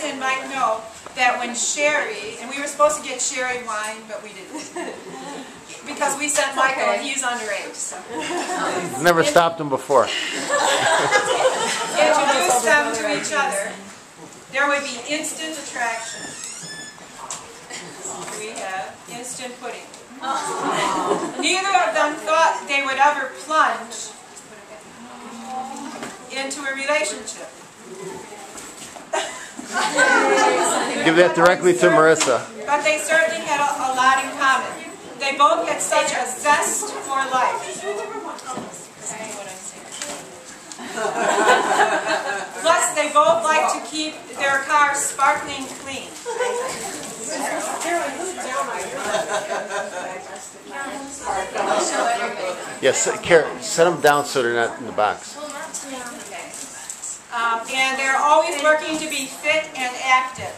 and Mike know that when Sherry, and we were supposed to get Sherry wine, but we didn't. Because we sent Michael and he's underage. So. Never stopped him before. Introduced them to each other. There would be instant attraction. We have instant pudding. Neither of them thought they would ever plunge into a relationship. Give that directly to Marissa. But they certainly had a lot in common. They both had such a zest for life. Plus, they both like to keep their cars sparkling clean. Yes, set them down so they're not in the box. And they're always working to be fit and active.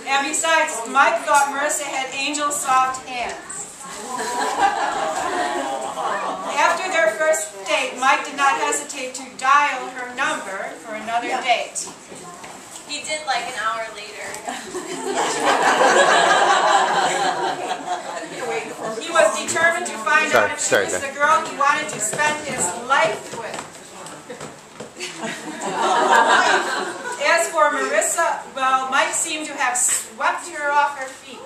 And besides, Mike thought Marissa had angel soft hands. After their first date, Mike did not hesitate to dial her number for another date. He did like an hour later. He was determined to find out if she was the girl he wanted to spend his life with. As for Marissa, well, Mike seemed to have swept her off her feet.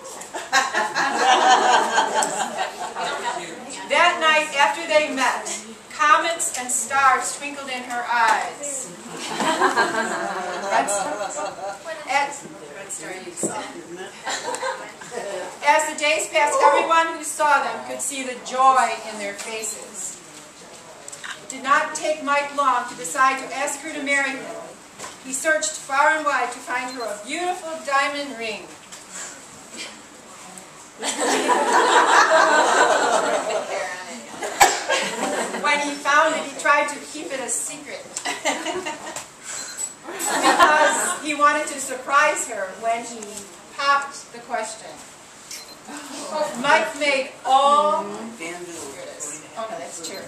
That night, after they met, comets and stars twinkled in her eyes. As the days passed, everyone who saw them could see the joy in their faces. It did not take Mike long to decide to ask her to marry him. He searched far and wide to find her a beautiful diamond ring. When he found it, he tried to keep it a secret. Because he wanted to surprise her when he popped the question. Mike made all... Oh no, that's true.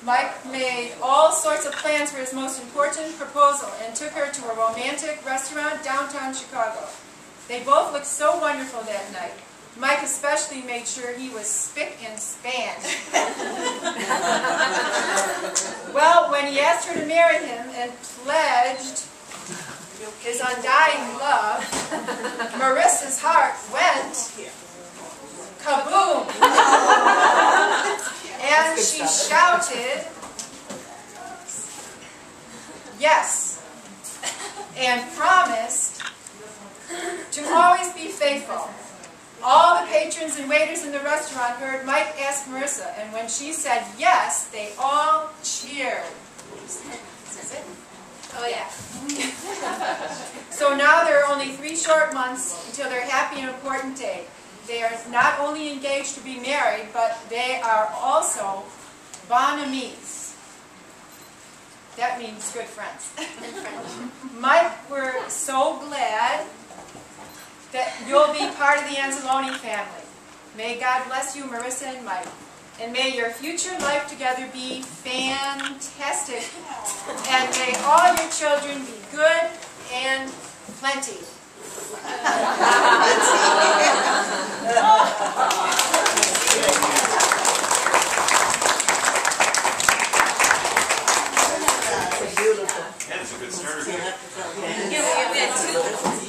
Mike made all sorts of plans for his most important proposal and took her to a romantic restaurant downtown Chicago. They both looked so wonderful that night. Mike especially made sure he was spick and span. Well, when he asked her to marry him and pledged his undying love, Marissa's heart went kaboom! And she shouted, yes, and promised to always be faithful. All the patrons and waiters in the restaurant heard Mike ask Marissa, and when she said yes, they all cheered. Oh yeah. So now there are only 3 short months until their happy and important day. They are not only engaged to be married, but they are also bon amis. That means good friends. Mike, we're so glad that you'll be part of the Anzalone family. May God bless you, Marissa and Mike. And may your future life together be fantastic. And may all your children be good and plenty. Beautiful. Yeah, it's a good starter. Yeah, we had 2.